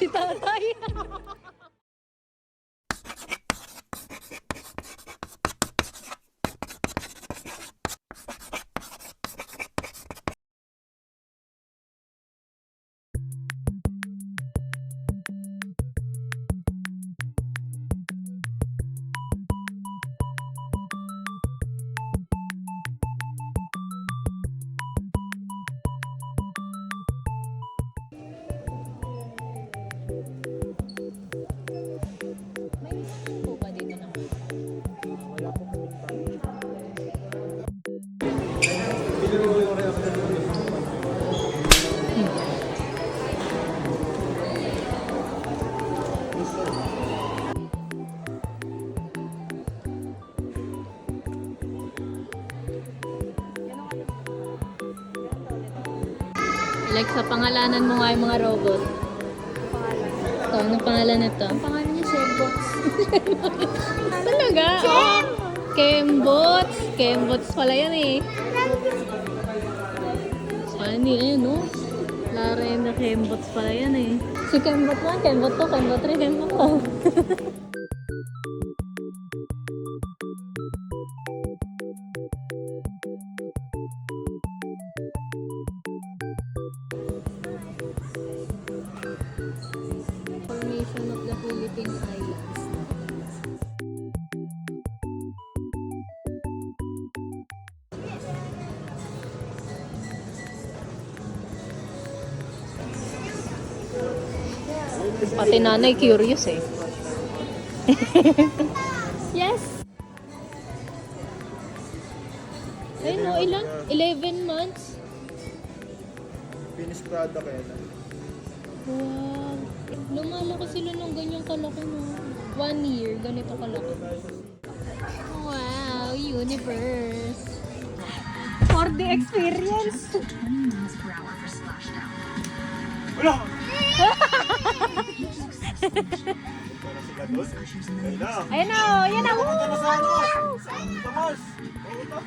si tatay. Like sa pangalanan mo nga yung mga robot. Ito, anong pangalan nito? Ang pangalan niya, Chefbox. Talaga? Oh. Chembots. Chembots pala yan eh. Funny eh, no? Lara yung na Chembots pala yan eh. Si Chembot 1, Chembot 2, Chembot 3, Chembot 4. Formation of the Philippine Islands. Pati nanay curious eh. Yes. Ay no, ilan? 11 months? Finished product eh. Wow. Lumalaki sila ng ganyang kalaki no. 1 year, ganito kalaki. Wow, universe. For the experience. Wala! Para sila doon. Ayun na. Ayan na, ayan na. Punta na sa ano? Sa Mars. Pautang.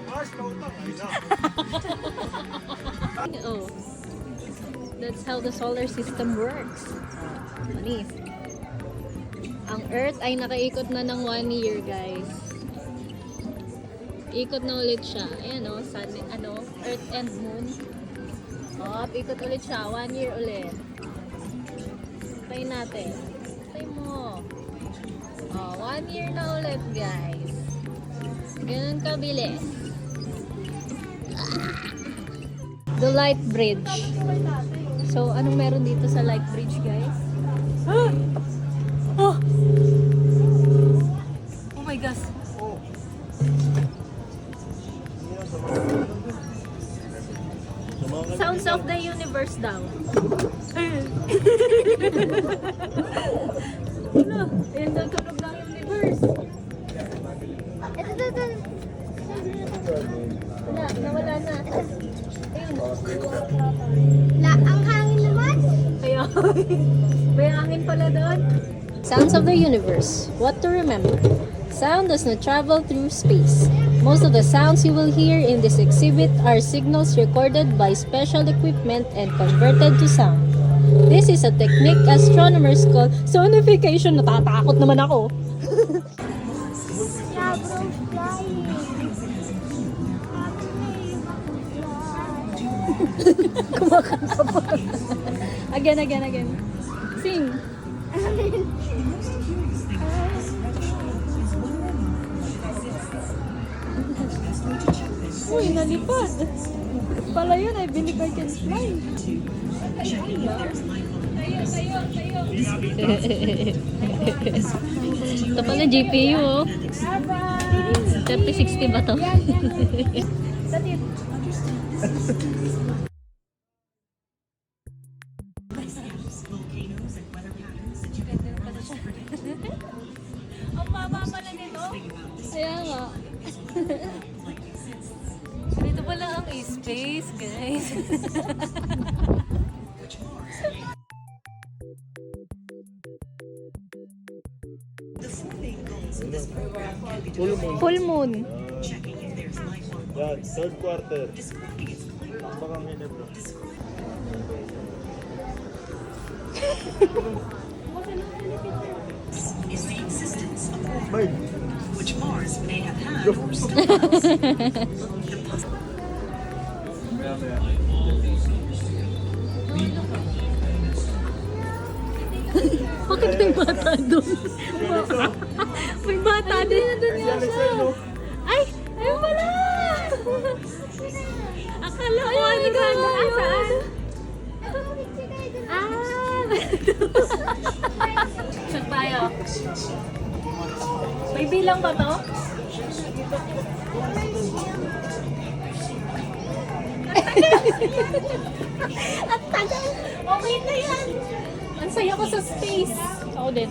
Mars, pautang. Ayun na. Oh. That's how the solar system works. Manis. Ang Earth ay nakaikot na ng 1 year, guys. Ikot na ulit siya. Ayan o, sun, ano, Earth and Moon. Oh, ikot ulit siya. 1 year ulit. Try natin. Try mo. Oh, 1 year na ulit, guys. Ganun kabilis. The Light Bridge. So, anong meron dito sa Light Bridge, guys? Oh! Oh my gosh. Sounds of the universe daw. Ano? Ayan daw tunog ng universe. Ito. Wala, nawala na. Ayun. Ang hangin naman. Kaya, may hangin pala doon. Sounds of the universe. What to remember. Sound does not travel through space. Most of the sounds you will hear in this exhibit are signals recorded by special equipment and converted to sound. This is a technique astronomers call sonification. Natatakot naman ako. Yeah, bro, flying. Kumakanta pa. Again. Sing. Uy, nalipad. Pala yun ay believe I can fly. Ito pala GPU oh. 3060 ba to? Ang baba pala nito. Kaya nga. Dito pala ang space, guys. Full moon. Yan, third quarter. Bakang Ginebra. is the existence of Bye. which Mars may have had or still has. Maya, maya. Bakit may bata doon? May bata din. Nandun Si nga Alex siya. no? Ay! Ayun pala! Akala ko ano ka na? Saan? Ah! Saan tayo? May bilang ba to? At tagal! Okay na yan! Ang saya ko sa space! Ako din.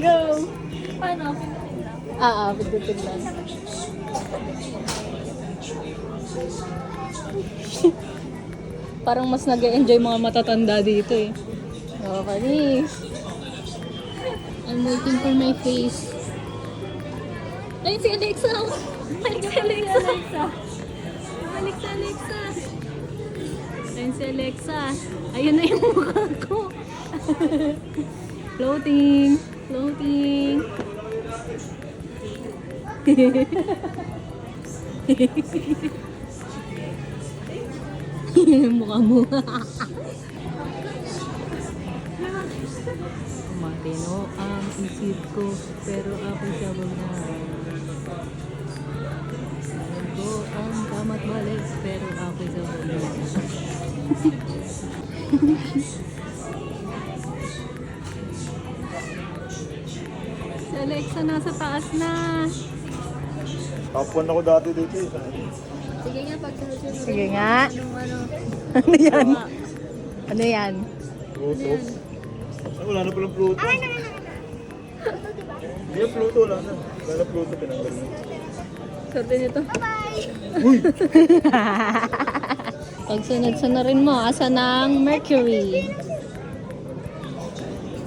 Go! Paano? Pindutin lang? Pindutin lang. Parang mas nag-enjoy mga matatanda dito eh. Oh, panis. I'm waiting for my face. Ayun si Alexa! Balik si Alexa! Balik si Alexa! Ayun si Alexa! Ayun na yung mukha ko! Floating! Floating! Mukha mo. Matino ang isip ko, pero ako'y sabog na. Alam ko ang kamat balik, pero ako'y sabog na. Si Alexa nasa taas na. Top 1 ako dati dito eh. Sige nga, pagkasunod. Sige nga. Ano? Ano yan? Ano yan? Pluto. Ay, wala na palang Pluto. Hindi yung Pluto, wala na. Wala na Pluto, pinanggal na. Sorte nito. Pag sunod-sunurin mo, asa ng Mercury?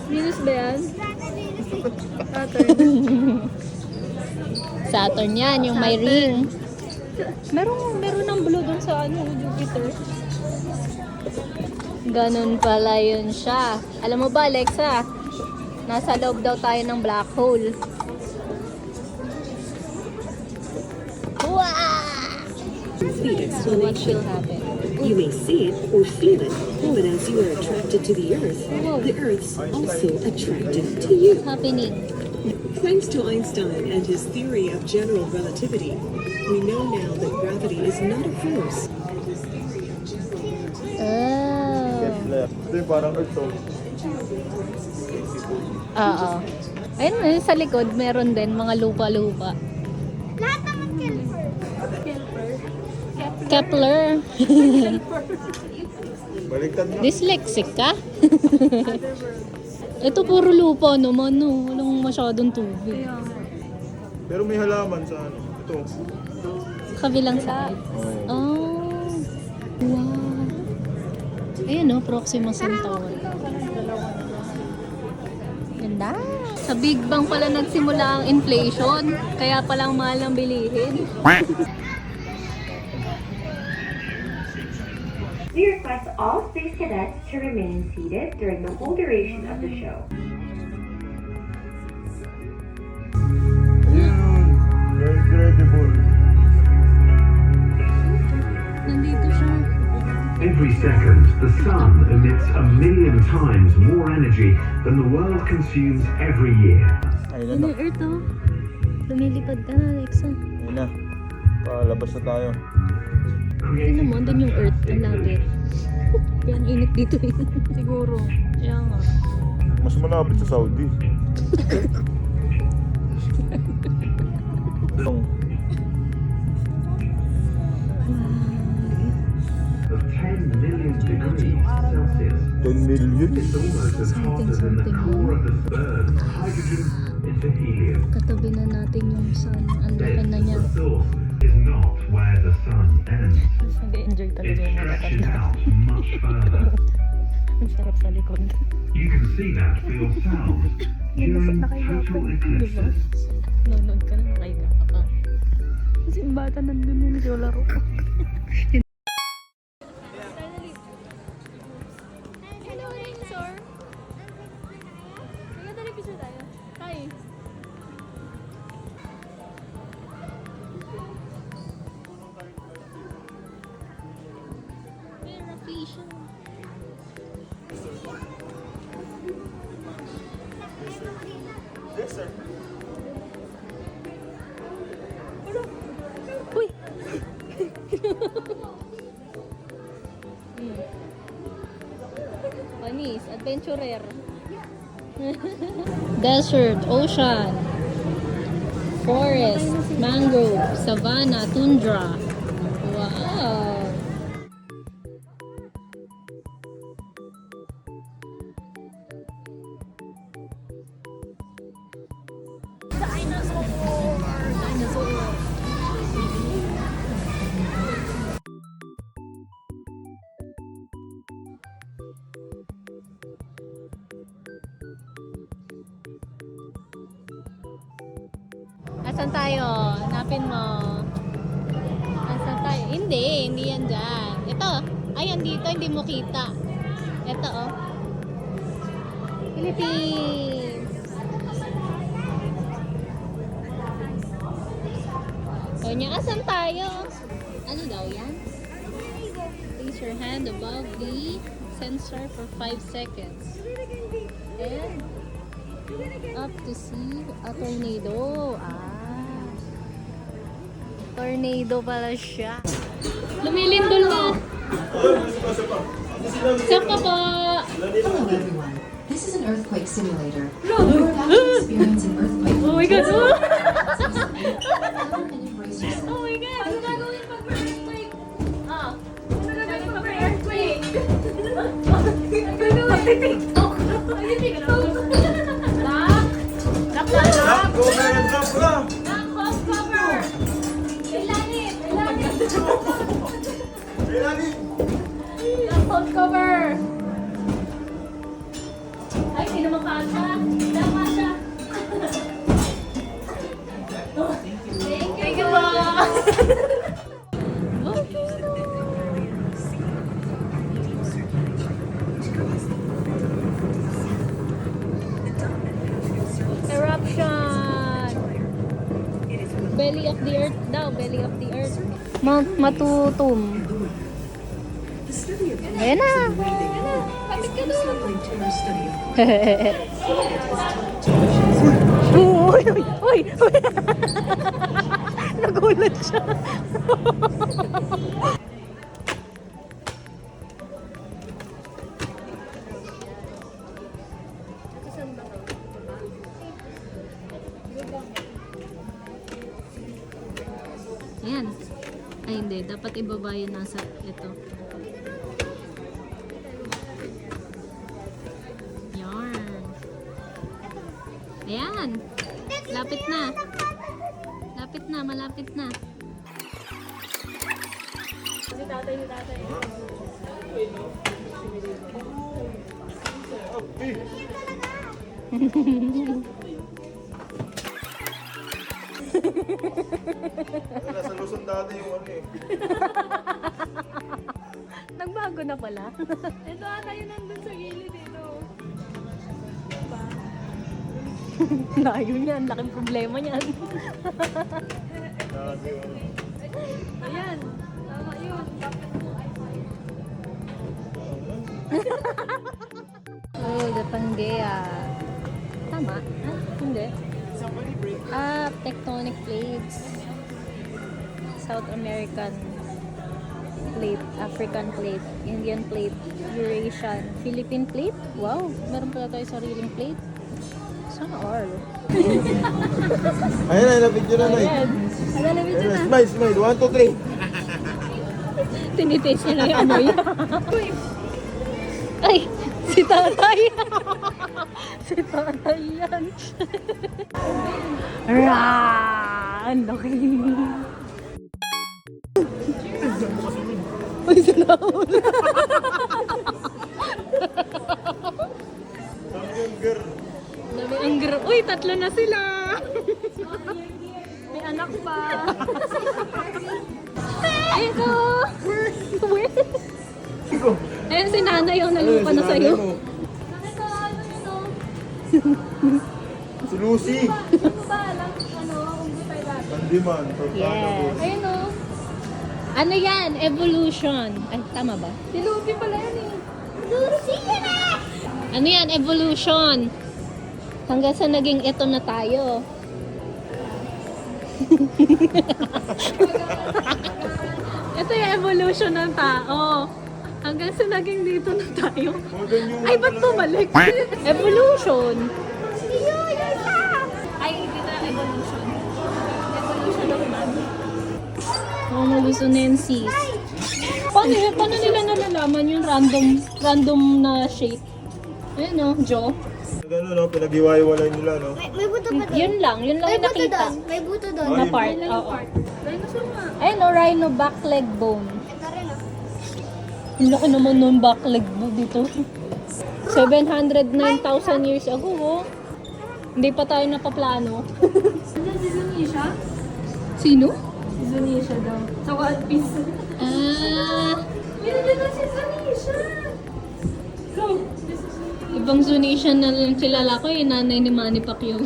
Venus ba yan? Saturn. Saturn yan, yung may ring. Meron ng blue dun sa Jupiter. Ganun pala yun siya. Alam mo ba, Alexa? Nasa loob daw tayo ng black hole. Wow! So what will happen? You may see it or feel it, but as you are attracted to the Earth, the Earth's also attracted to you. Happening. Thanks to Einstein and his theory of general relativity, we know now that gravity is not a force. Oh. Left. Ito yung parang Earth to. Oo. Ayun, sa likod, meron din mga lupa-lupa. Lahat naman Kelper. Kepler. Baliktad na. Dyslexic ka? Ito puro lupa naman, no? Walang masyadong tubig. Pero may halaman sa ano. Ito. Kabilang side. Oh. Wow. Ayun, no? Proxima Centauri. Ganda. Sa Big Bang pala nagsimula ang inflation. Kaya palang mahal ang bilihin. We request all space cadets to remain seated during the whole duration of the show. Ayun. Incredible. Nandito siya. Every second, the sun emits 1,000,000 times more energy than the world consumes every year. Ayun Ano na. yung Earth, oh? Lumilipad ka na, Alexa. Ayun na. Palabas na tayo. Tingnan mo, andun yung Earth, ang lapit. Kaya ang init dito eh. Siguro. Kaya nga. Mas malapit sa Saudi. Itong Of 10 million degrees Celsius. 10 million. It's almost as hot as in the core of the burn hydrogen into helium. Katabi na natin yung sun. Ang laki na niya. The source is not where the sun ends. Nag-enjoy It talaga yung mga stretches matanda. out much further. Ang sarap sa likod. You can see that for yourself during total eclipses. Nunod ka na, nakahiga ka pa. Kasi yung bata nandun yung naglaro ko. Hello, dinosaur. Panis, adventurer. Desert, ocean, forest, mangrove, savanna, tundra. Wow! Asan tayo? Hanapin mo. Asan tayo? Hindi yan dyan. Ito. Ayan dito, hindi mo kita. Ito oh. Philippines. O niya, asan tayo? Ano daw yan? Place your hand above the sensor for 5 seconds. And up to see a tornado. Tornado pala siya. Lumilindol na. Sapa po. Hello everyone. This is an earthquake simulator. You're about to experience an earthquake. Oh my God. And embrace yourself. Oh my God. Ano gagawin pag may earthquake? Ano gagawin pag may earthquake? Ano gagawin? TikTok. Drop, cover and drop na. Cover. Kailangan. Kailangan. Hold cover. Ay, hindi naman kasha. Tama siya. Thank you po. Eruption. Belly of the earth daw. Belly of the earth. Mount Matutum. The study of Ayan na. is a considerably terror study of Uy, uy, uy, uy. Nagulat siya. Ayan. Ay, hindi. Dapat ibaba yun nasa ito. Yarn. Ayan. Lapit na. Lapit na. Malapit na. Si tatay. Nasa Luzon dati yung ano eh. Nagbago na pala. Ito ata yun nandun sa gilid dito. Layo niyan, laking problema niyan. Dati yung ano. Ayan. Tama yun. Oh, the Pangea. Tama? Hindi. Tectonic plates. South American plate, African plate, Indian plate, Eurasian, Philippine plate. Wow, meron pala tayo sariling plate. Sana all. Ayun na, na-video na na eh. Ayan. Nalalawid Ayun na. na, smile, smile. 1, 2, 3. Tinitaste niya na yung amoy. Ay, si tatay. Si tatay yan. Rah! Ang laki. Uy, sinahol. Dami ang Uy, tatlo na sila. May anak pa. Ayun ko. Ayun si nanay yung nalupa na sa'yo. Si Lucy. Pandiman. Yes. Ayun o. Ano yan? Evolution. Ay, tama ba? Si Luffy pala yan eh. Ano yan? Evolution. Hanggang sa naging ito na tayo. Ito yung evolution ng tao. Hanggang sa naging dito na tayo. Modern human Ay, ba't talaga. bumalik? Evolution. Ay, hindi na evolution. Evolution of man. Oh, gusto na yung sis. Paano nila nalalaman yung random na shape? Ayun o, jaw. Gano'n, no? Pinag-iwaiwalay nila, no? May buto pa doon. Yun lang yung May buto nakita. doon. May buto doon. Na part, oo. Ayun o, rhino back leg bone. Ito rin oh. Ang laki naman nung back leg bone dito. 709,000 years ago, oh. Hindi pa tayo napaplano. Si Zunisha? Sino? Si Zunisha daw. Sa One Piece. Ah, Hindi na si Zunisha! Go! ibang Zunation na lang kilala ko, yung nanay ni Manny Pacquiao.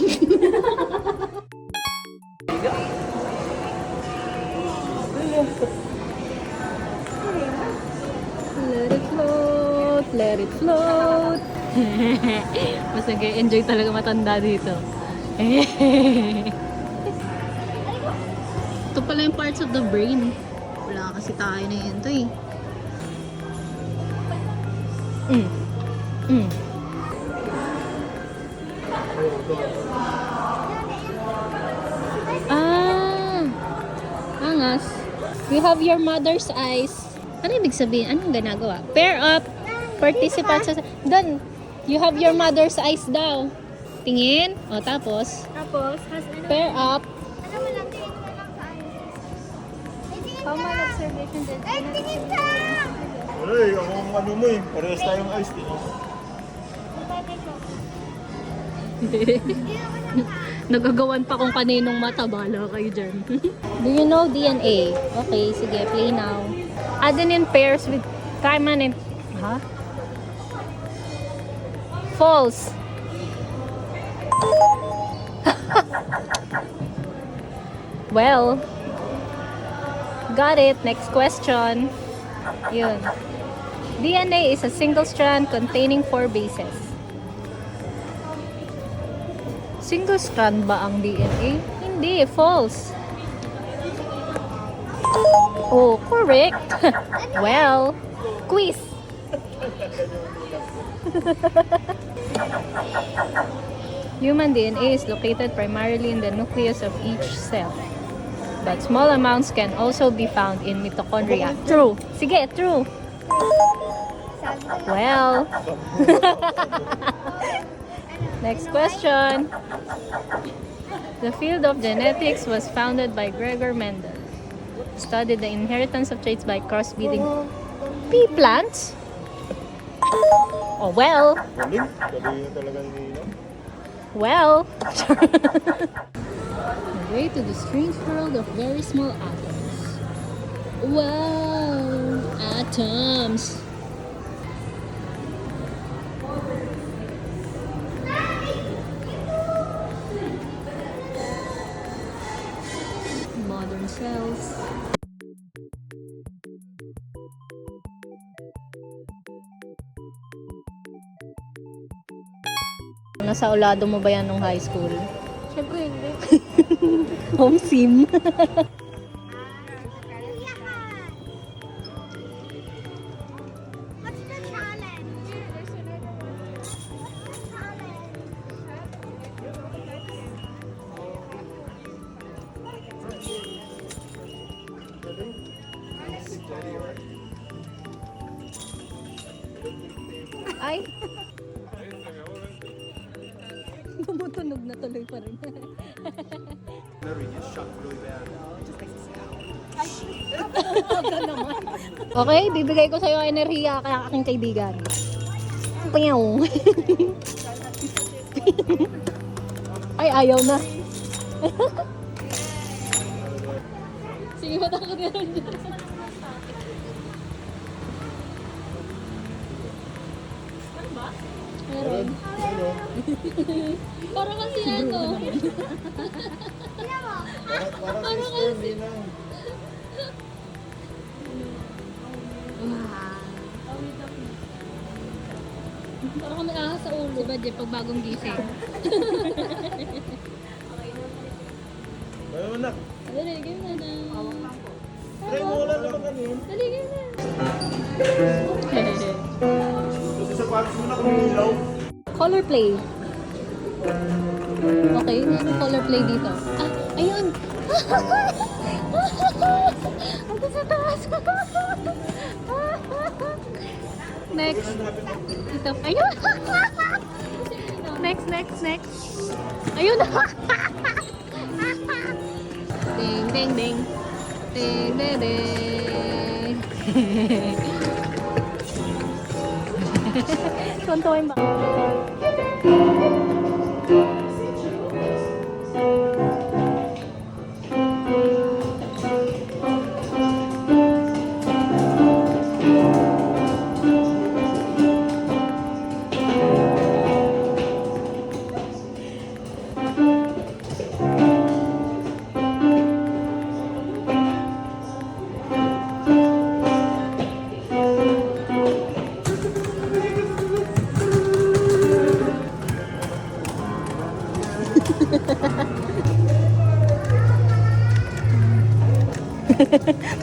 Let it float, let it float. Mas nag-enjoy talaga matanda dito. Ito pala yung parts of the brain. Wala kasi tayo na yun to eh. Ah, angas. You have your mother's eyes. Ano ibig sabihin? Anong ginagawa? Pair up. Participants sa... Doon. You have your mother's eyes daw. Tingin. O, tapos. Tapos, has ano? Pair up. Ano mo lang, tingin mo lang sa eyes. Ay, tingin Common ka! observation din. Ay, tingin ka! Wala eh, akong ano mo eh. Parehas tayong ice, eh. Ang tatay ko. Nagagawan pa kung kaninong mata. Bahala kayo dyan. Do you know DNA? Okay, sige. Play now. Adenine pairs with thymine and... Ha? False. Well, got it. Next question. Yun. DNA is a single strand containing 4 bases. Single strand ba ang DNA? Hindi, false. Oh, correct. Well, quiz. Human DNA is located primarily in the nucleus of each cell. But small amounts can also be found in mitochondria. True. Sige, true. Well. Next question. The field of genetics was founded by Gregor Mendel. Studied the inheritance of traits by crossbreeding pea plants. Oh, well. Galing. Galing yung talaga ni Nino. Well. The way to the strange world of very small atoms. Wow. Atoms. Modern cells. Nasa ulado mo ba yan nung high school? Siyempre hindi. Home sim. What's the challenge? What's the challenge? Ay. Tumutunog na tuloy pa rin. Okay, bibigay ko sa'yo enerhiya kaya aking kaibigan. Payaw. Ay, ayaw na. Sige, matakot ka lang dyan. Meron. Parang kasi ano. Parang sister, Nino. Parang kami ahas sa ulo. Diba, Jeff, pag bagong gising? Ano anak? Ano na, game na na. Try mo wala naman Dali ka na. Kasi sa patos mo na kumilaw. Color play. Okay, ano color play dito? Ah, ayun! Ito sa taas! Next. Ito. Ayun! Next. Ayun! Ding, ding, ding. Ding, ding, ding. Kontuin ba?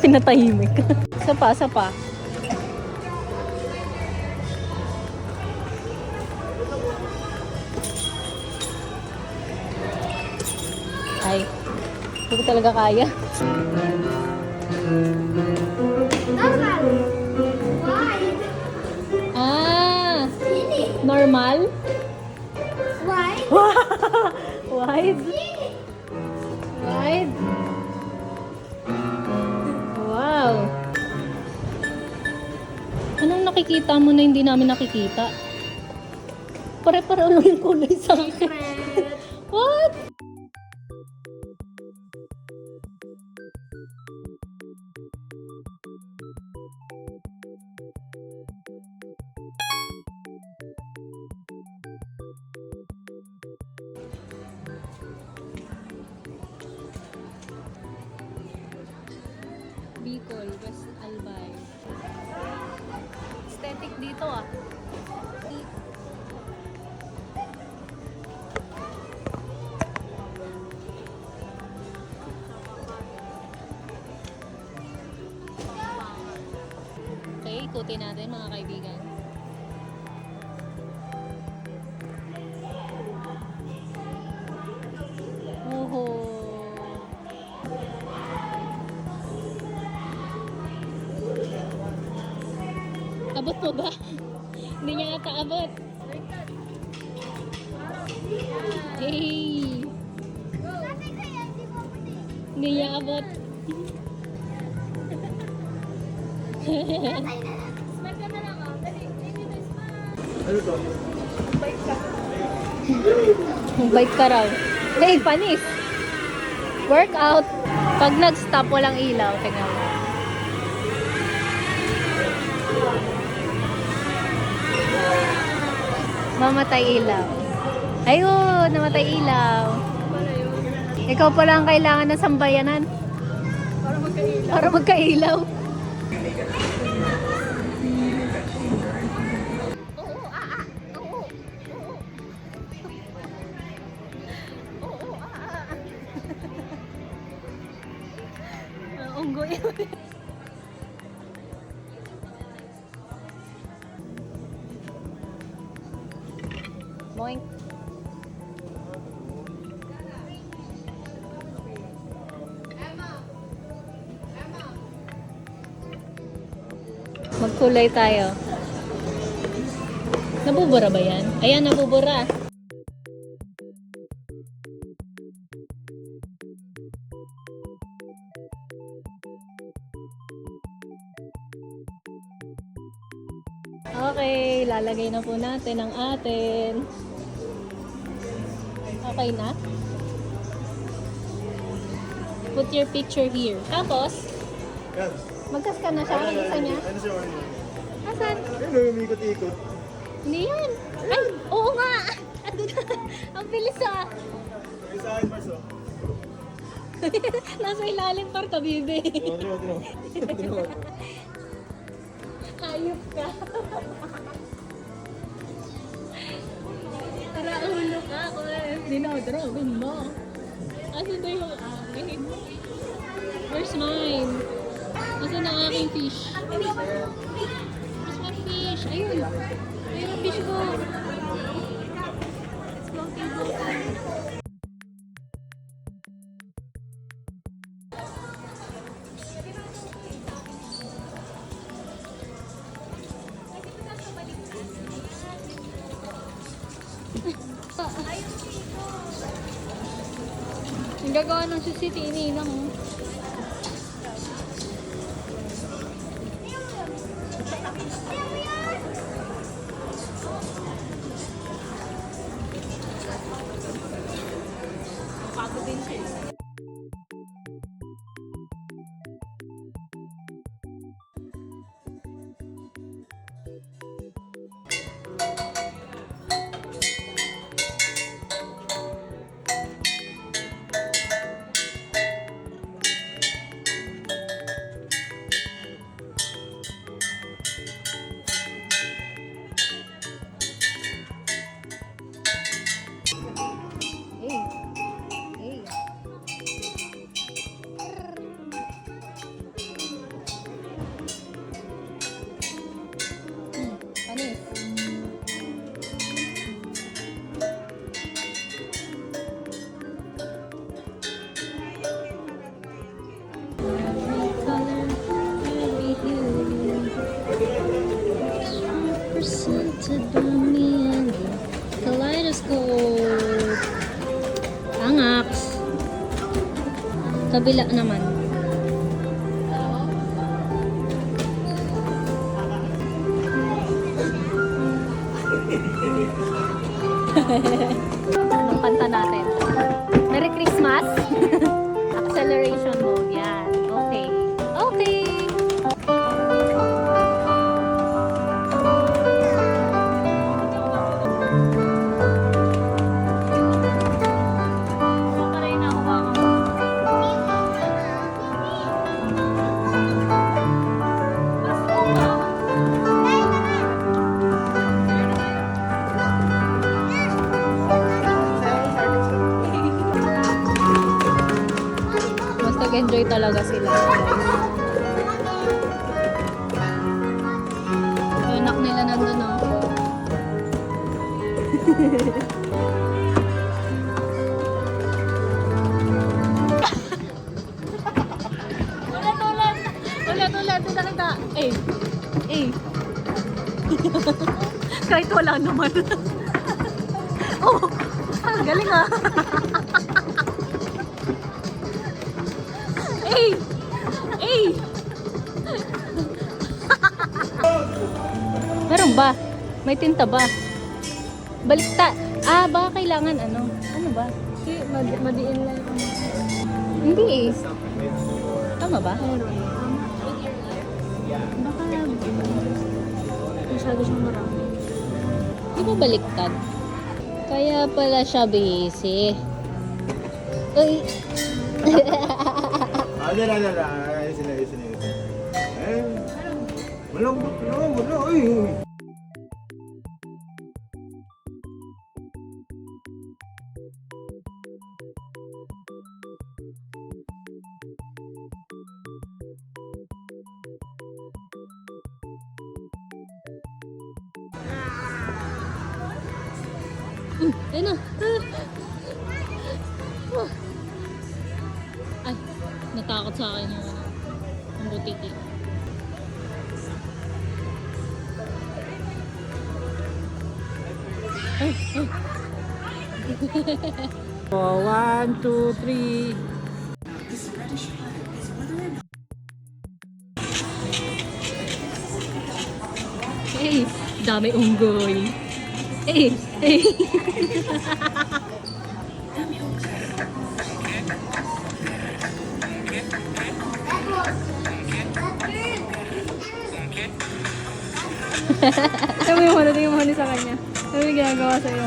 Pinatahimik. Isa pa. Ay, hindi ko talaga kaya. Normal. Wide. Ah, normal? Wide. Wide? Wide? Wow. Anong nakikita mo na hindi namin nakikita? Pare-pareho lang yung kulay sa akin. What? Bicol, West Albay. Aesthetic dito ah. Okay, ikutin natin mga kaibigan. Oho. Abot mo ba? Hindi niya ata abot. Hey! Hindi niya abot. Ano to? Bike ka raw. Hey, panis! Workout! Pag nag-stop, walang ilaw. Tingnan mo. Mamatay ilaw. Ayun, namatay ilaw. Ikaw pala ang kailangan ng sambayanan. Para magkailaw. Unggoy. Moink. Magkulay tayo. Nabubura ba yan? Ayan, nabubura. Okay, lalagay na po natin ang atin. Okay na? Put your picture here. Tapos, Yan. magkas ka na siya. Isa niya. Ano siya? Asan? Ano yung umikot-ikot? Hindi yan. Ay, oo nga. Andun na. Ang bilis ah. Ay, sa akin, Mars, oh. Nasa ilalim par ka, bibi. Tino. Hayop ka. Tara, ulo ka. Dinadragon mo. Ano ba yung akin? Where's mine? Nasaan ang aking fish? Where's my fish? Ayun. Ayun ang fish ko. It's floating. Ang gagawa ng susiti, iniilang mo. Kaleidoscope. Angaks. Kabila naman. Anong kanta natin? Merry Christmas! Acceleration mode. Yan. Okay. Okay. Mas nag-enjoy talaga sila. Yung anak nila nandun, oh. Ulit, kita. Kahit wala naman. Oh, galing ah. Meron ba? May tinta ba? Balikta. Ah, baka kailangan ano? Ano ba? Madiin lang. Hindi eh. Tama ba? Baka masyado siyang marami. Di ba baliktad? Kaya pala siya busy. Uy. Ayusin na. Malambot. Ay. Ayun na. Ay, natakot sa akin yung ang butiki. Oh, 1, 2, 3. Hey, dami unggoy. Hey. Tingnan mo sa kanya. Ano yung ginagawa sa'yo?